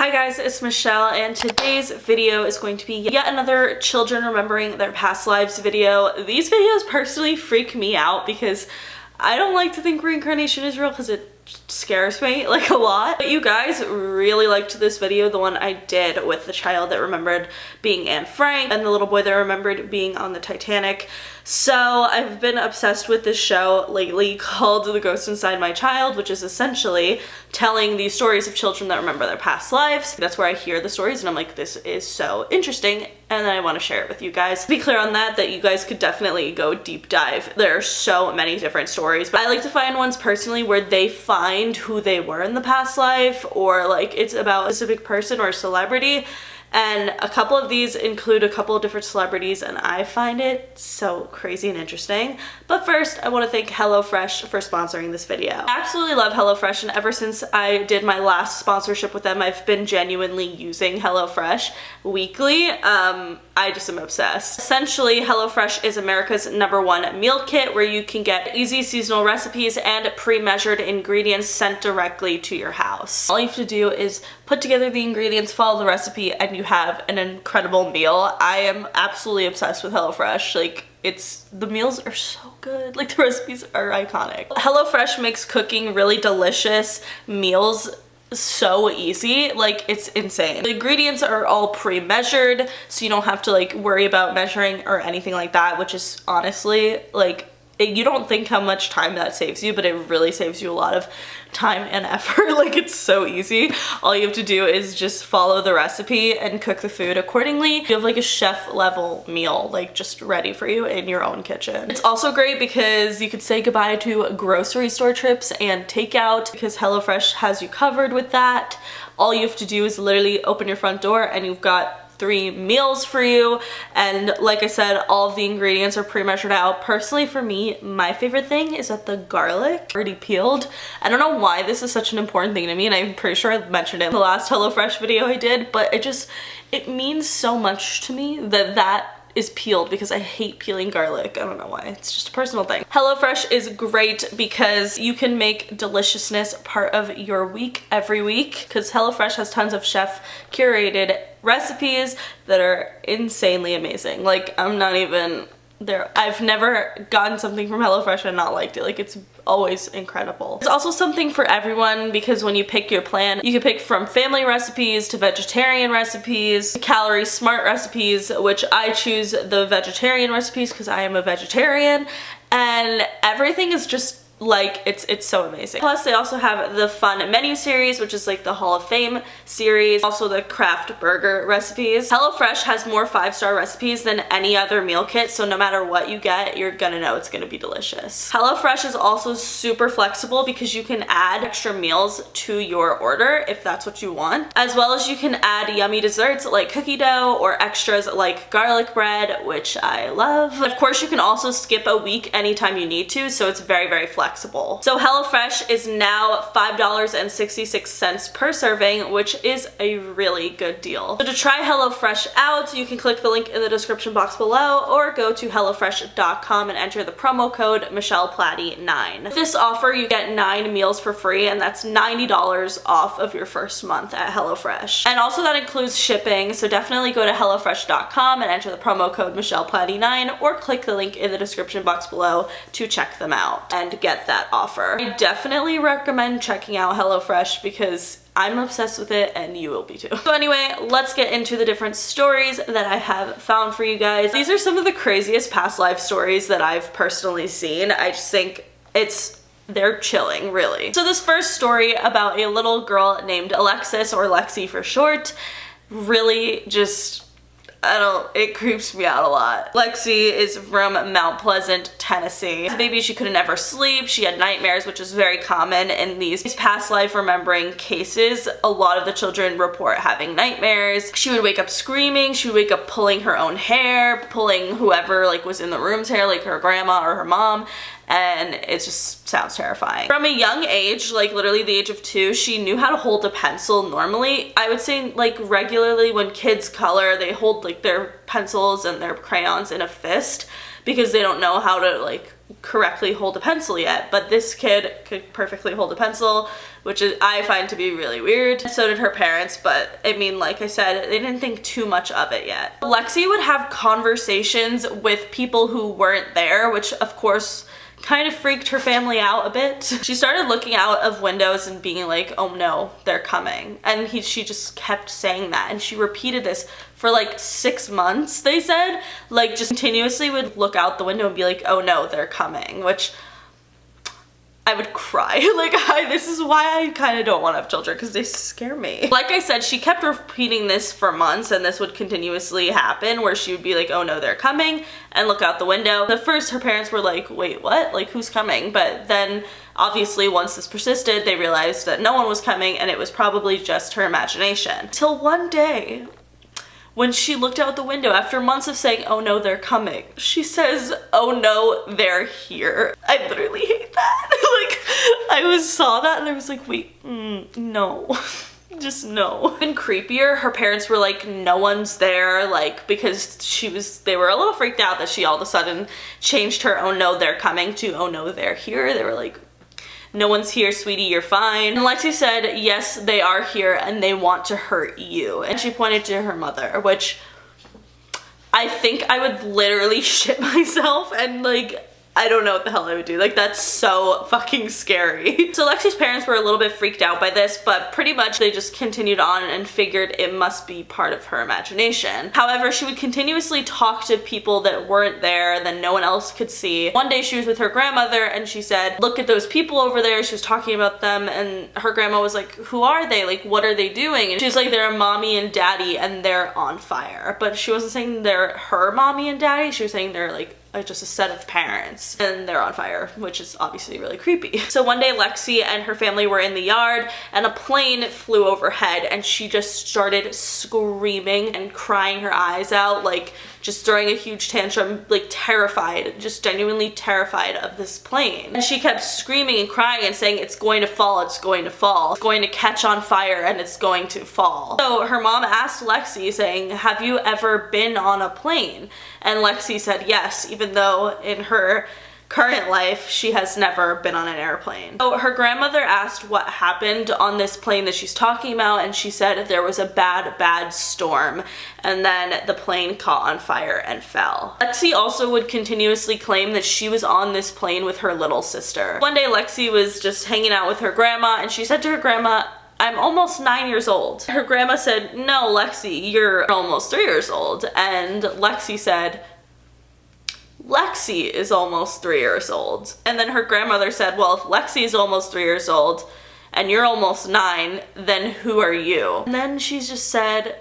Hi guys, it's Michelle and today's video is going to be yet another children remembering their past lives video. These videos personally freak me out because I don't like to think reincarnation is real because it scares me like a lot. But you guys really liked this video, the one I did with the child that remembered being Anne Frank and the little boy that remembered being on the Titanic. So I've been obsessed with this show lately called The Ghost Inside My Child, which is essentially telling these stories of children that remember their past lives. That's where I hear the stories and I'm like, this is so interesting, and then I want to share it with you guys. To be clear on that you guys could definitely go deep dive. There are so many different stories, but I like to find ones personally where they find who they were in the past life, or like it's about a specific person or a celebrity. And a couple of these include a couple of different celebrities and I find it so crazy and interesting. But first, I want to thank HelloFresh for sponsoring this video. I absolutely love HelloFresh, and ever since I did my last sponsorship with them, I've been genuinely using HelloFresh weekly. I just am obsessed. Essentially, HelloFresh is America's #1 meal kit where you can get easy seasonal recipes and pre-measured ingredients sent directly to your house. All you have to do is put together the ingredients, follow the recipe, and you have an incredible meal. I am absolutely obsessed with HelloFresh. Like, the meals are so good. Like, the recipes are iconic. HelloFresh makes cooking really delicious meals so easy. Like, it's insane. The ingredients are all pre-measured, so you don't have to like worry about measuring or anything like that, which is honestly like, you don't think how much time that saves you, but it really saves you a lot of time and effort. Like, it's so easy. All you have to do is just follow the recipe and cook the food accordingly. You have like a chef level meal, like just ready for you in your own kitchen. It's also great because you could say goodbye to grocery store trips and takeout because HelloFresh has you covered with that. All you have to do is literally open your front door and you've got 3 meals for you, and like I said, all of the ingredients are pre-measured out. Personally, for me, my favorite thing is that the garlic already peeled. I don't know why this is such an important thing to me, and I'm pretty sure I mentioned it in the last HelloFresh video I did, but it means so much to me that is peeled because I hate peeling garlic. I don't know why. It's just a personal thing. HelloFresh is great because you can make deliciousness part of your week every week, because HelloFresh has tons of chef curated recipes that are insanely amazing. Like, I'm not even there. I've never gotten something from HelloFresh and not liked it. Like, it's always incredible. It's also something for everyone because when you pick your plan, you can pick from family recipes to vegetarian recipes, calorie smart recipes, which I choose the vegetarian recipes because I am a vegetarian, and everything is just like, it's so amazing. Plus, they also have the fun menu series, which is like the Hall of Fame series, also the craft burger recipes. HelloFresh has more 5-star recipes than any other meal kit, so no matter what you get, you're gonna know it's gonna be delicious. HelloFresh is also super flexible because you can add extra meals to your order if that's what you want, as well as you can add yummy desserts like cookie dough or extras like garlic bread, which I love. Of course, you can also skip a week anytime you need to, so it's very, very flexible. So HelloFresh is now $5.66 per serving, which is a really good deal. So to try HelloFresh out, you can click the link in the description box below or go to HelloFresh.com and enter the promo code Michelle Platti 9. With this offer, you get 9 meals for free, and that's $90 off of your first month at HelloFresh. And also that includes shipping, so definitely go to HelloFresh.com and enter the promo code Michelle Platti 9 or click the link in the description box below to check them out and get that offer. I definitely recommend checking out HelloFresh because I'm obsessed with it and you will be too. So anyway, let's get into the different stories that I have found for you guys. These are some of the craziest past life stories that I've personally seen. I just think they're chilling, really. So this first story about a little girl named Alexis, or Lexi for short, really just, it creeps me out a lot. Lexi is from Mount Pleasant, Tennessee. As a baby, she couldn't ever sleep. She had nightmares, which is very common in these past life remembering cases. A lot of the children report having nightmares. She would wake up screaming. She would wake up pulling her own hair, pulling whoever like was in the room's hair, like her grandma or her mom. And it just sounds terrifying. From a young age, like literally the age of 2, she knew how to hold a pencil normally. I would say like regularly when kids color, they hold like their pencils and their crayons in a fist because they don't know how to like correctly hold a pencil yet. But this kid could perfectly hold a pencil, which I find to be really weird. So did her parents, but I mean, like I said, they didn't think too much of it yet. Lexi would have conversations with people who weren't there, which of course kind of freaked her family out a bit. She started looking out of windows and being like, oh no, they're coming. And she just kept saying that. And she repeated this for like 6 months, they said. Like just continuously would look out the window and be like, oh no, they're coming, which I would cry. Like this is why I kind of don't want to have children, because they scare me. Like I said, she kept repeating this for months, and this would continuously happen where she would be like, oh no, they're coming, and look out the window. At first her parents were like, wait, what? Like who's coming? But then obviously once this persisted, they realized that no one was coming and it was probably just her imagination. Till one day, when she looked out the window after months of saying, oh no, they're coming, she says, oh no, they're here. I literally hate that. Like, saw that and I was like, wait, no. Just no. Even creepier, her parents were like, no one's there, like, because they were a little freaked out that she all of a sudden changed her oh no, they're coming to oh no, they're here. They were like, no one's here, sweetie, you're fine. And Lexi said, yes, they are here and they want to hurt you. And she pointed to her mother, which I think I would literally shit myself, and like, I don't know what the hell I would do. Like, that's so fucking scary. So Lexi's parents were a little bit freaked out by this, but pretty much they just continued on and figured it must be part of her imagination. However, she would continuously talk to people that weren't there, that no one else could see. One day she was with her grandmother and she said, look at those people over there. She was talking about them and her grandma was like, who are they? Like, what are they doing? And she was like, they're mommy and daddy and they're on fire. But she wasn't saying they're her mommy and daddy. She was saying they're like just a set of parents and they're on fire, which is obviously really creepy. So one day Lexi and her family were in the yard and a plane flew overhead and she just started screaming and crying her eyes out, like just throwing a huge tantrum, like terrified, just genuinely terrified of this plane. And she kept screaming and crying and saying, it's going to fall, it's going to fall, it's going to catch on fire and it's going to fall. So her mom asked Lexi saying, have you ever been on a plane? And Lexi said yes, even though in her current life she has never been on an airplane. So her grandmother asked what happened on this plane that she's talking about, and she said there was a bad storm and then the plane caught on fire and fell. Lexi also would continuously claim that she was on this plane with her little sister. One day Lexi was just hanging out with her grandma and she said to her grandma, I'm almost 9 years old. Her grandma said, no, Lexi, you're almost 3 years old. And Lexi said, Lexi is almost 3 years old. And then her grandmother said, well, if Lexi is almost 3 years old and you're almost 9, then who are you? And then she just said,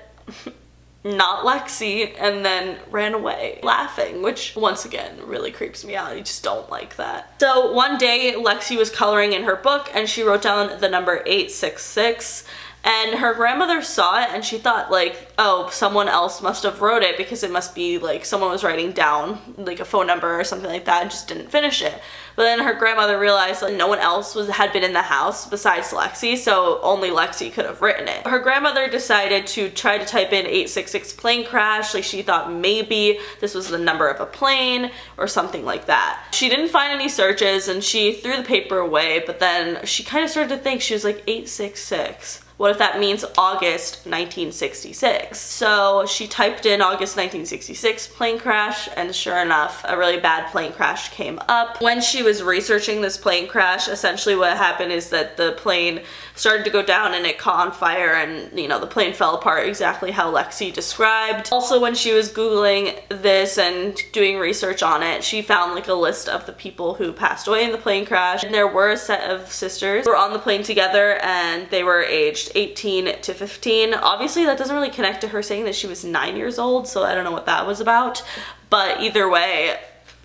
not Lexi, and then ran away laughing, which once again really creeps me out. I just don't like that. So one day Lexi was coloring in her book and she wrote down the number 866. And her grandmother saw it and she thought like, oh, someone else must have wrote it because it must be like someone was writing down like a phone number or something like that and just didn't finish it. But then her grandmother realized that no one else had been in the house besides Lexi, so only Lexi could have written it. Her grandmother decided to try to type in 866 plane crash, like she thought maybe this was the number of a plane or something like that. She didn't find any searches and she threw the paper away, but then she kind of started to think, she was like, 866. What if that means August 1966? So she typed in August 1966 plane crash, and sure enough, a really bad plane crash came up. When she was researching this plane crash, essentially what happened is that the plane started to go down and it caught on fire and, you know, the plane fell apart exactly how Lexi described. Also, when she was Googling this and doing research on it, she found like a list of the people who passed away in the plane crash. And there were a set of sisters who were on the plane together and they were aged 18 to 15. Obviously that doesn't really connect to her saying that she was 9 years old, so I don't know what that was about. But either way,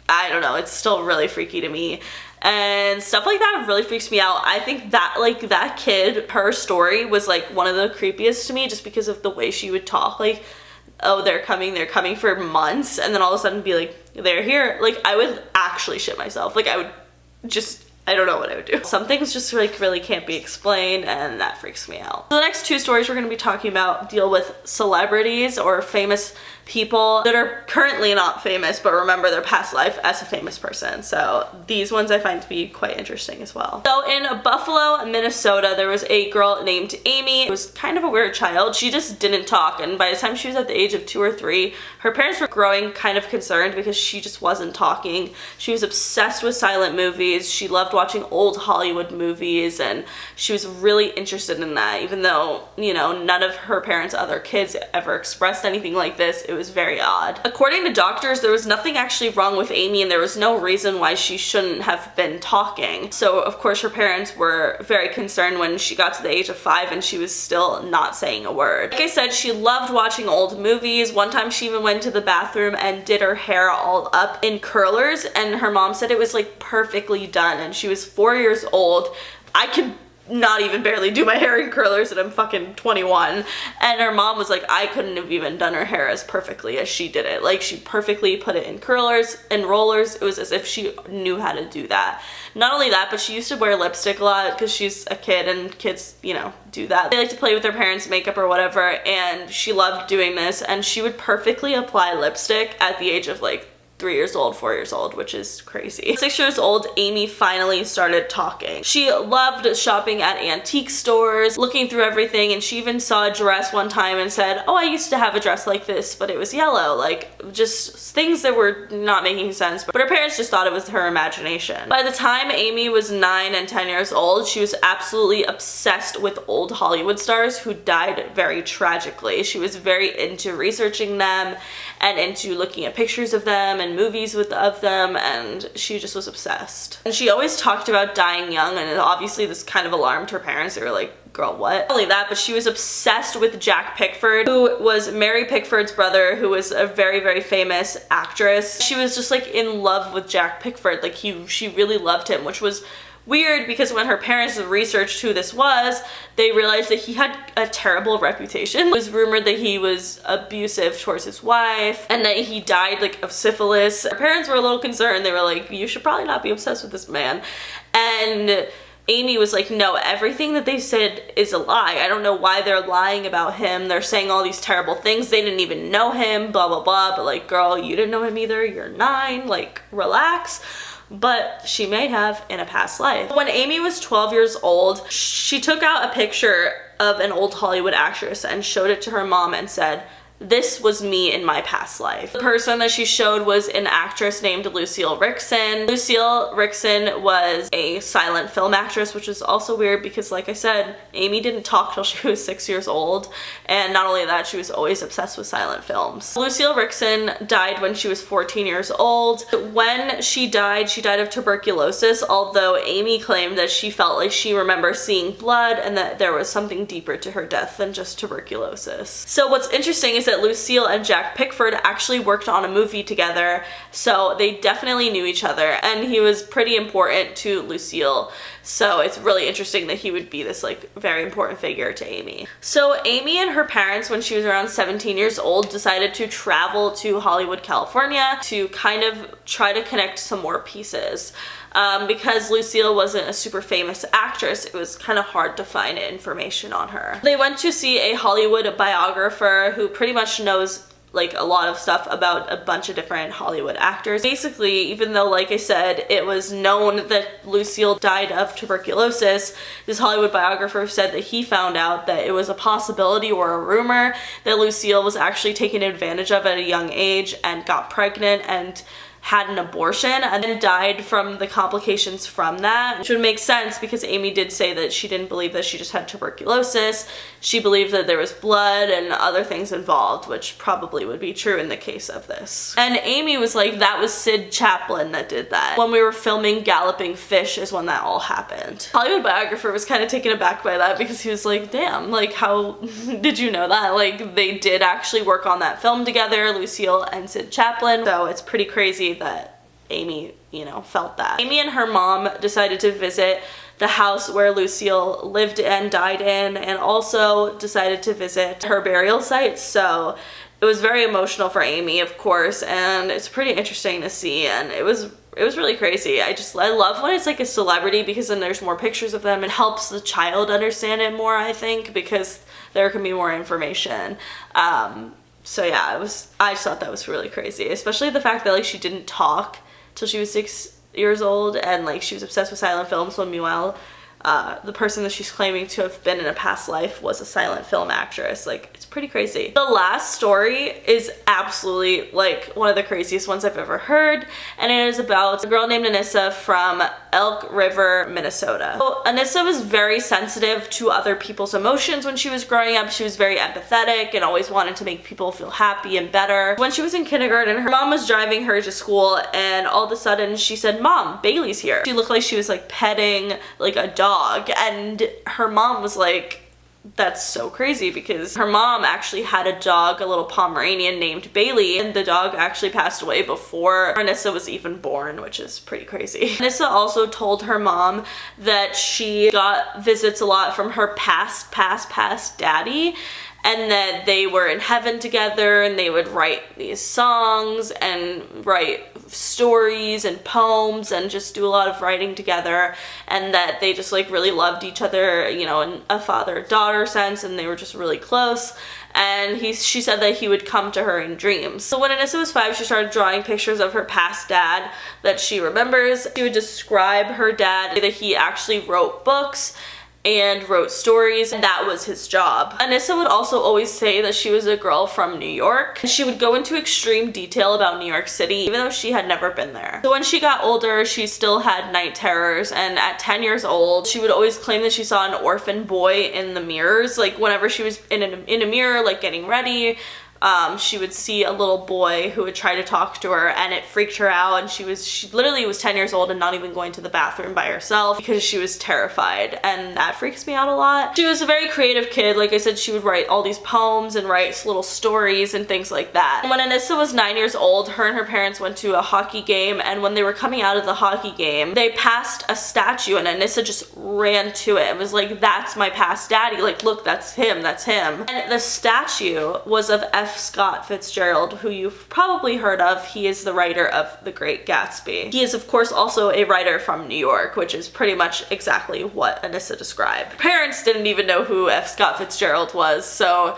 I don't know, it's still really freaky to me. And stuff like that really freaks me out. I think that like that kid, her story was like one of the creepiest to me just because of the way she would talk, like, oh, they're coming for months, and then all of a sudden be like, they're here. Like, I would actually shit myself. Like, I would just I don't know what I would do. Some things just like really can't be explained, and that freaks me out. So the next two stories we're going to be talking about deal with celebrities or famous people that are currently not famous but remember their past life as a famous person. So these ones I find to be quite interesting as well. So in Buffalo, Minnesota, there was a girl named Amy. It was kind of a weird child. She just didn't talk, and by the time she was at the age of 2 or 3, her parents were growing kind of concerned because she just wasn't talking. She was obsessed with silent movies. She loved watching old Hollywood movies, and she was really interested in that, even though, you know, none of her parents' other kids ever expressed anything like this. It was very odd. According to doctors, there was nothing actually wrong with Amy, and there was no reason why she shouldn't have been talking. So of course her parents were very concerned when she got to the age of 5 and she was still not saying a word. Like I said, she loved watching old movies. One time she even went to the bathroom and did her hair all up in curlers, and her mom said it was like perfectly done, and she was 4 years old. I could not even barely do my hair in curlers and I'm fucking 21, and her mom was like, I couldn't have even done her hair as perfectly as she did it. Like, she perfectly put it in curlers and rollers. It was as if she knew how to do that. Not only that, but she used to wear lipstick a lot because she's a kid and kids, you know, do that. They like to play with their parents' makeup or whatever, and she loved doing this, and she would perfectly apply lipstick at the age of like 3 years old, 4 years old, which is crazy. 6 years old, Amy finally started talking. She loved shopping at antique stores, looking through everything, and she even saw a dress one time and said, oh, I used to have a dress like this, but it was yellow. Like, just things that were not making sense, but her parents just thought it was her imagination. By the time Amy was 9 and 10 years old, she was absolutely obsessed with old Hollywood stars who died very tragically. She was very into researching them and into looking at pictures of them and movies of them, and she just was obsessed. And she always talked about dying young, and obviously this kind of alarmed her parents. They were like, girl, what? Not only that, but she was obsessed with Jack Pickford, who was Mary Pickford's brother, who was a very, very famous actress. She was just like in love with Jack Pickford. Like, she really loved him, which was weird because when her parents researched who this was, they realized that he had a terrible reputation. It was rumored that he was abusive towards his wife and that he died like of syphilis. Her parents were a little concerned. They were like, you should probably not be obsessed with this man. And Amy was like, no, everything that they said is a lie. I don't know why they're lying about him. They're saying all these terrible things. They didn't even know him, blah, blah, blah. But like, girl, you didn't know him either. You're 9, like, relax. But she may have in a past life. When Amy was 12 years old, she took out a picture of an old Hollywood actress and showed it to her mom and said, this was me in my past life. The person that she showed was an actress named Lucille Rickson. Lucille Rickson was a silent film actress, which is also weird because, like I said, Amy didn't talk till she was 6 years old, and not only that, she was always obsessed with silent films. Lucille Rickson died when she was 14 years old. When she died of tuberculosis, although Amy claimed that she felt like she remembers seeing blood and that there was something deeper to her death than just tuberculosis. So what's interesting is that Lucille and Jack Pickford actually worked on a movie together, so they definitely knew each other, and he was pretty important to Lucille, so it's really interesting that he would be this like very important figure to Amy. So Amy and her parents, when she was around 17 years old, decided to travel to Hollywood, California to kind of try to connect some more pieces. Because Lucille wasn't a super famous actress, it was kind of hard to find information on her. They went to see a Hollywood biographer who pretty much knows like a lot of stuff about a bunch of different Hollywood actors. Basically, even though, like I said, it was known that Lucille died of tuberculosis, this Hollywood biographer said that he found out that it was a possibility or a rumor that Lucille was actually taken advantage of at a young age and got pregnant and had an abortion and then died from the complications from that. Which would make sense because Amy did say that she didn't believe that she just had tuberculosis. She believed that there was blood and other things involved, which probably would be true in the case of this. And Amy was like, that was Sid Chaplin that did that. When we were filming Galloping Fish is when that all happened. Hollywood biographer was kind of taken aback by that because he was like, damn, like how did you know that? Like they did actually work on that film together, Lucille and Sid Chaplin. So it's pretty crazy that Amy, you know, felt that. Amy and her mom decided to visit the house where Lucille lived and died in, and also decided to visit her burial site. So it was very emotional for Amy, of course, and it's pretty interesting to see, and it was really crazy. I love when it's like a celebrity, because then there's more pictures of them and helps the child understand it more, I think, because there can be more information. So yeah, I just thought that was really crazy, especially the fact that like she didn't talk till she was 6 years old, and like she was obsessed with silent film. So meanwhile, the person that she's claiming to have been in a past life was a silent film actress. Like, it's pretty crazy. The last story is absolutely like one of the craziest ones I've ever heard, and it is about a girl named Anissa from Elk River, Minnesota. So Anissa was very sensitive to other people's emotions when she was growing up. She was very empathetic and always wanted to make people feel happy and better. When she was in kindergarten, her mom was driving her to school, and all of a sudden she said, "Mom, Bailey's here." She looked like she was like petting like a dog, and her mom was like, that's so crazy, because her mom actually had a dog, a little Pomeranian named Bailey, and the dog actually passed away before Anissa was even born, which is pretty crazy. Anissa also told her mom that she got visits a lot from her past daddy, and that they were in heaven together, and they would write these songs and write stories and poems and just do a lot of writing together, and that they just like really loved each other, you know, in a father-daughter sense, and they were just really close. And she said that he would come to her in dreams. So when Anissa was 5, she started drawing pictures of her past dad that she remembers. She would describe her dad, that he actually wrote books and wrote stories, and that was his job. Anissa would also always say that she was a girl from New York. She would go into extreme detail about New York City, even though she had never been there. So when she got older, she still had night terrors, and at 10 years old, she would always claim that she saw an orphan boy in the mirrors. Like, whenever she was in a mirror, like getting ready, she would see a little boy who would try to talk to her, and it freaked her out, and she literally was 10 years old and not even going to the bathroom by herself because she was terrified, and that freaks me out a lot. She was a very creative kid. Like I said, she would write all these poems and write little stories and things like that. And when Anissa was 9 years old, her and her parents went to a hockey game, and when they were coming out of the hockey game, they passed a statue, and Anissa just ran to it and was like, "That's my past daddy, like, look, that's him, that's him." And the statue was of F. Scott Fitzgerald, who you've probably heard of. He is the writer of The Great Gatsby. He is, of course, also a writer from New York, which is pretty much exactly what Anissa described. Her parents didn't even know who F. Scott Fitzgerald was, so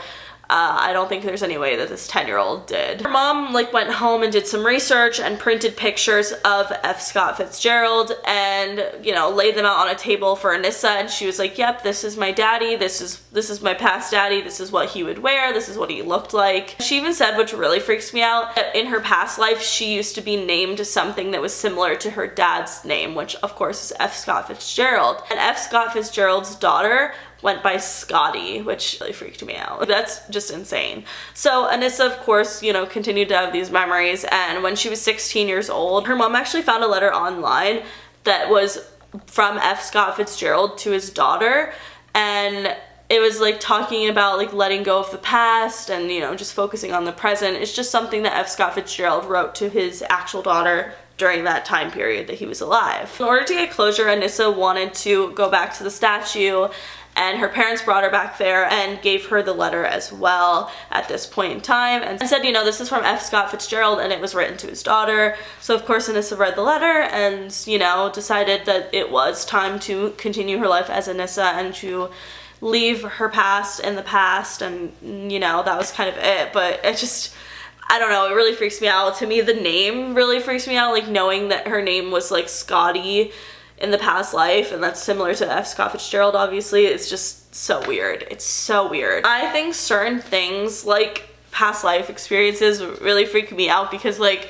I don't think there's any way that this 10-year-old did. Her mom like went home and did some research and printed pictures of F. Scott Fitzgerald and, you know, laid them out on a table for Anissa, and she was like, "Yep, this is my daddy, this is my past daddy, this is what he would wear, this is what he looked like." She even said, which really freaks me out, that in her past life she used to be named something that was similar to her dad's name, which of course is F. Scott Fitzgerald. And F. Scott Fitzgerald's daughter went by Scotty, which really freaked me out. That's just insane. So Anissa, of course, you know, continued to have these memories, and when she was 16 years old, her mom actually found a letter online that was from F. Scott Fitzgerald to his daughter, and it was like talking about like letting go of the past and, you know, just focusing on the present. It's just something that F. Scott Fitzgerald wrote to his actual daughter during that time period that he was alive. In order to get closure, Anissa wanted to go back to the statue, and her parents brought her back there and gave her the letter as well at this point in time, and said, you know, this is from F. Scott Fitzgerald, and it was written to his daughter. So of course Anissa read the letter and, you know, decided that it was time to continue her life as Anissa and to leave her past in the past, and, you know, that was kind of it. But it just, I don't know, it really freaks me out. To me, the name really freaks me out, like knowing that her name was like Scotty in the past life, and that's similar to F. Scott Fitzgerald, obviously. It's just so weird. It's so weird. I think certain things like past life experiences really freak me out, because like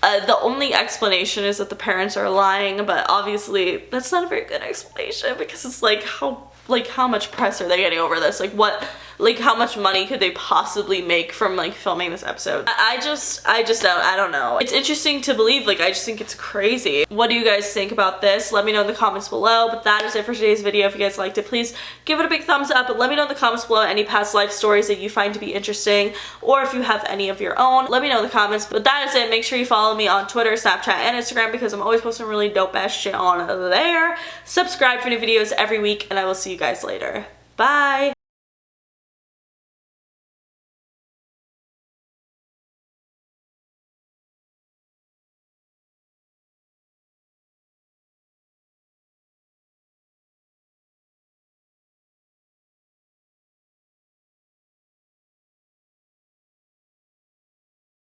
the only explanation is that the parents are lying, but obviously that's not a very good explanation, because it's like how much press are they getting over this? Like, what, like how much money could they possibly make from like filming this episode? I just don't know. It's interesting to believe, like I just think it's crazy. What do you guys think about this? Let me know in the comments below. But that is it for today's video. If you guys liked it, please give it a big thumbs up, but let me know in the comments below any past life stories that you find to be interesting, or if you have any of your own, let me know in the comments. But that is it. Make sure you follow me on Twitter, Snapchat, and Instagram because I'm always posting really dope ass shit on there. Subscribe for new videos every week, and I will see you guys later. Bye!